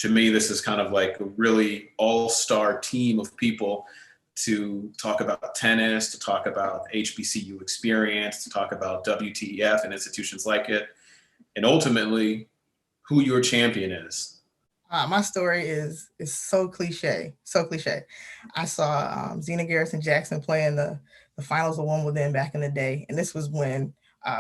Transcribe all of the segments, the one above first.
to me, this is kind of like a really all-star team of people to talk about tennis, to talk about HBCU experience, to talk about WTEF and institutions like it, and ultimately who your champion is. My story is so cliche, so cliche. I saw Zena Garrison Jackson play in the finals of Wimbledon back in the day, and this was when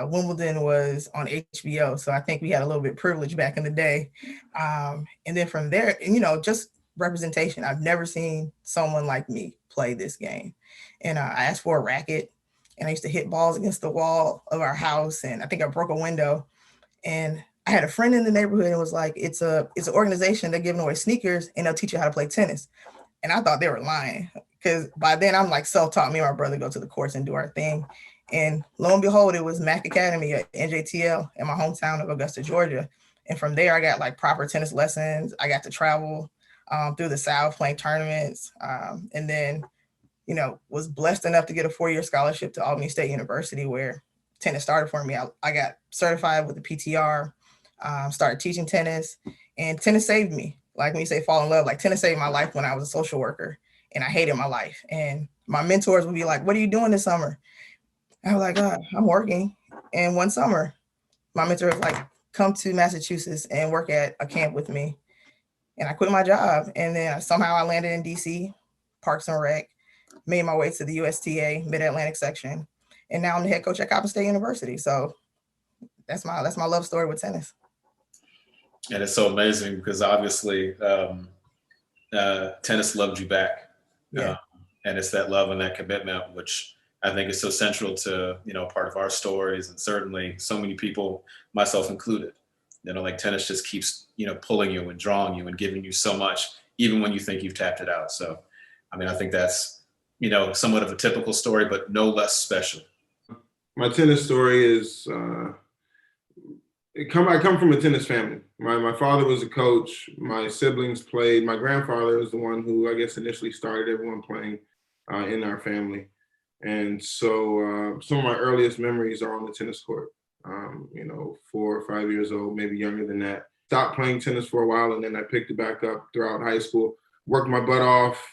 Wimbledon was on HBO. So I think we had a little bit of privilege back in the day. And then from there, just representation. I've never seen someone like me play this game. And I asked for a racket, and I used to hit balls against the wall of our house, and I think I broke a window. And I had a friend in the neighborhood and was like, it's an organization, they're giving away sneakers and they'll teach you how to play tennis. And I thought they were lying, because by then I'm like self-taught. Me and my brother go to the courts and do our thing. And lo and behold, it was Mac Academy at NJTL in my hometown of Augusta, Georgia. And from there, I got like proper tennis lessons. I got to travel through the South playing tournaments. And then, was blessed enough to get a 4-year scholarship to Albany State University, where tennis started for me. I got certified with the PTR, started teaching tennis, and tennis saved me. Like when you say fall in love, like tennis saved my life when I was a social worker and I hated my life. And my mentors would be like, what are you doing this summer? I was like, I'm working. And one summer, my mentor was like, come to Massachusetts and work at a camp with me. And I quit my job. And then somehow I landed in DC, Parks and Rec, made my way to the USTA Mid-Atlantic section. And now I'm the head coach at Coppin State University. So that's my love story with tennis. And it's so amazing because obviously tennis loved you back. Yeah. And it's that love and that commitment, which I think is so central to, part of our stories, and certainly so many people, myself included. Like tennis just keeps, pulling you and drawing you and giving you so much, even when you think you've tapped it out. So, I think that's, somewhat of a typical story, but no less special. My tennis story is, I come from a tennis family. My father was a coach. My siblings played. My grandfather was the one who, I guess, initially started everyone playing in our family. And so some of my earliest memories are on the tennis court, 4 or 5 years old, maybe younger than that. Stopped playing tennis for a while, and then I picked it back up throughout high school. Worked my butt off.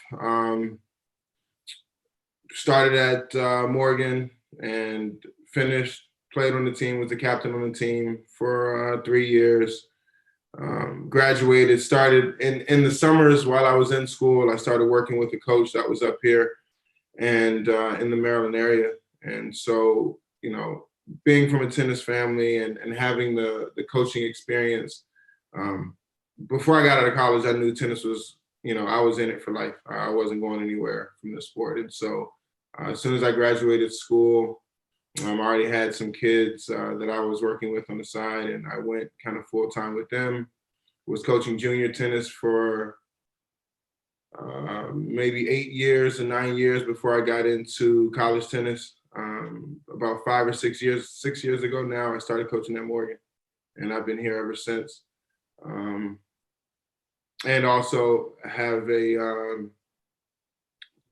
Started at Morgan and finished, played on the team, was the captain on the team for 3 years. Graduated, started in the summers while I was in school. I started working with a coach that was up here and in the Maryland area. And so, being from a tennis family and having the coaching experience, before I got out of college, I knew tennis was, I was in it for life. I wasn't going anywhere from the sport. And so as soon as I graduated school, I already had some kids that I was working with on the side, and I went kind of full time with them. Was coaching junior tennis for maybe 8 years or 9 years before I got into college tennis. About 5 or 6 years, 6 years ago now, I started coaching at Morgan, and I've been here ever since. And also have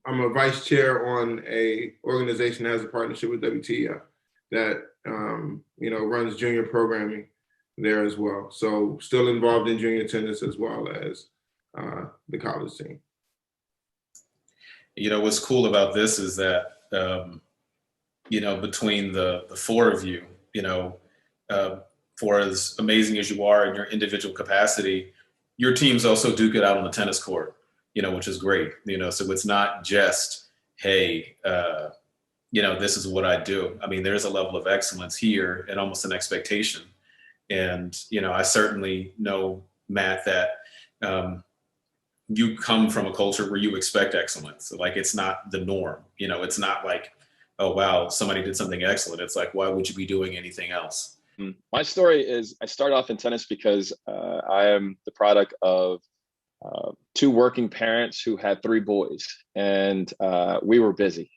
I'm a vice chair on a organization that has a partnership with WTEF that, runs junior programming there as well. So still involved in junior tennis as well as the college team. What's cool about this is that, between the four of you, for as amazing as you are in your individual capacity, your teams also duke it out on the tennis court, which is great. So it's not just, hey, this is what I do. There's a level of excellence here and almost an expectation. And, I certainly know, Matt, that you come from a culture where you expect excellence. Like, it's not the norm. It's not like, oh, wow, somebody did something excellent. It's like, why would you be doing anything else? My story is I started off in tennis because I am the product of 2 working parents who had 3 boys, and we were busy.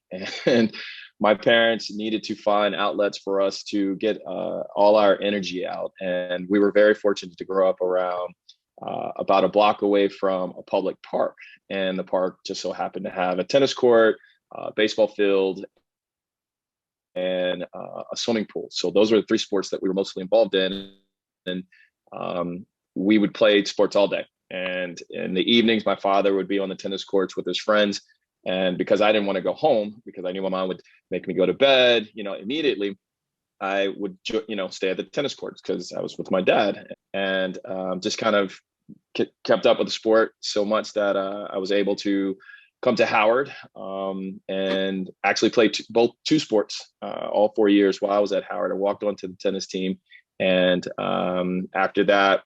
And my parents needed to find outlets for us to get all our energy out. And we were very fortunate to grow up around about a block away from a public park. And the park just so happened to have a tennis court, baseball field, and a swimming pool. So those were the 3 sports that we were mostly involved in. And we would play sports all day. And in the evenings, my father would be on the tennis courts with his friends. And because I didn't want to go home, because I knew my mom would make me go to bed, immediately, I would, stay at the tennis courts because I was with my dad, and just kind of kept up with the sport so much that I was able to come to Howard and actually play two sports all 4 years while I was at Howard. I walked onto the tennis team, and after that,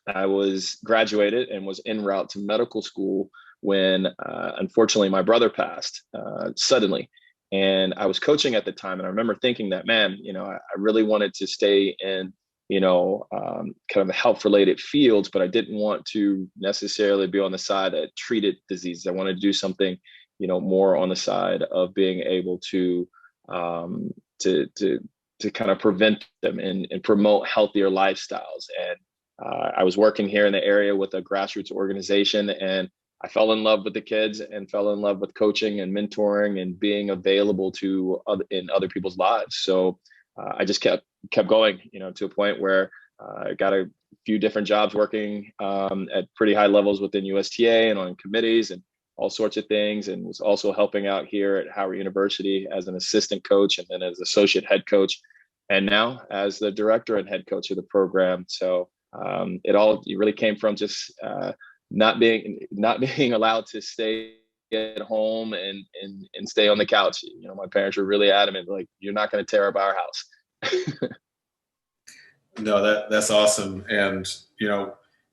I was graduated and was en route to medical school when unfortunately my brother passed suddenly. And I was coaching at the time, and I remember thinking that, man, I really wanted to stay in, kind of the health-related fields, but I didn't want to necessarily be on the side that treated diseases. I wanted to do something, more on the side of being able to kind of prevent them and promote healthier lifestyles. And I was working here in the area with a grassroots organization, and I fell in love with the kids and fell in love with coaching and mentoring and being available in other people's lives. So I just kept going, to a point where I got a few different jobs working at pretty high levels within USTA and on committees and all sorts of things, and was also helping out here at Howard University as an assistant coach and then as associate head coach, and now as the director and head coach of the program. So it really came from just not being allowed to stay at home and stay on the couch. My parents were really adamant, like, you're not going to tear up our house. No, that's awesome. And,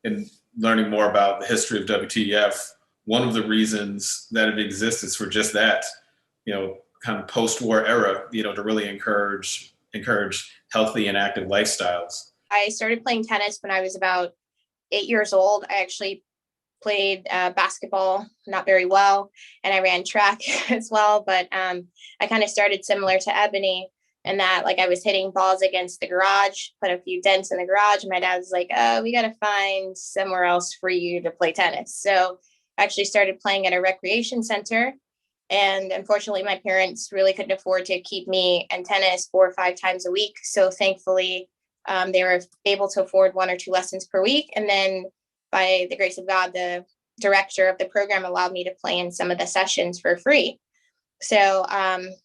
in learning more about the history of WTEF, one of the reasons that it exists is for just that, kind of post-war era, to really encourage healthy and active lifestyles. I started playing tennis when I was about 8 years old. I actually played basketball not very well, and I ran track as well. But I kind of started similar to Ebony in that, like, I was hitting balls against the garage, put a few dents in the garage. And my dad was like, "Oh, we got to find somewhere else for you to play tennis." So I actually started playing at a recreation center. And unfortunately, my parents really couldn't afford to keep me in tennis 4 or 5 times a week. So thankfully, they were able to afford 1 or 2 lessons per week. And then by the grace of God, the director of the program allowed me to play in some of the sessions for free. So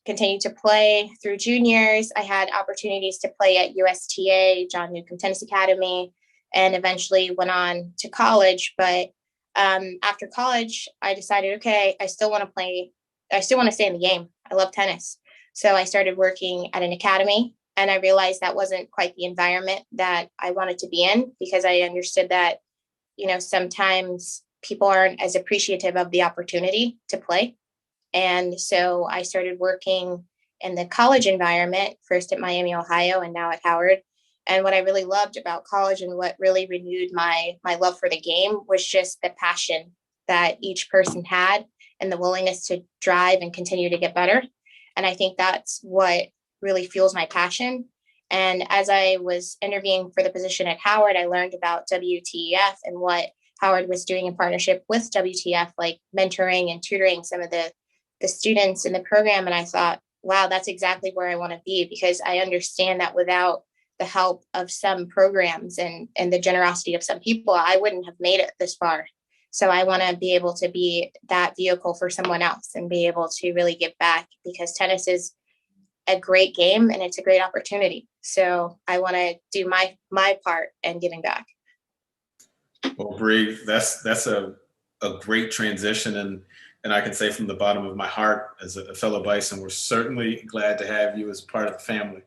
continued to play through juniors. I had opportunities to play at USTA, John Newcomb Tennis Academy, and eventually went on to college. But after college, I decided, okay, I still want to play. I still want to stay in the game. I love tennis. So I started working at an academy, and I realized that wasn't quite the environment that I wanted to be in, because I understood that, sometimes people aren't as appreciative of the opportunity to play. And so I started working in the college environment, first at Miami, Ohio, and now at Howard. And what I really loved about college and what really renewed my love for the game was just the passion that each person had and the willingness to drive and continue to get better. And I think that's what really fuels my passion. And as I was interviewing for the position at Howard, I learned about WTEF and what Howard was doing in partnership with WTF, like mentoring and tutoring some of the students in the program. And I thought, wow, that's exactly where I want to be, because I understand that without the help of some programs and the generosity of some people, I wouldn't have made it this far. So I want to be able to be that vehicle for someone else and be able to really give back, because tennis is a great game and it's a great opportunity. So I want to do my part in giving back. Well, Bree, that's a great transition, and I can say from the bottom of my heart, as a fellow Bison, we're certainly glad to have you as part of the family.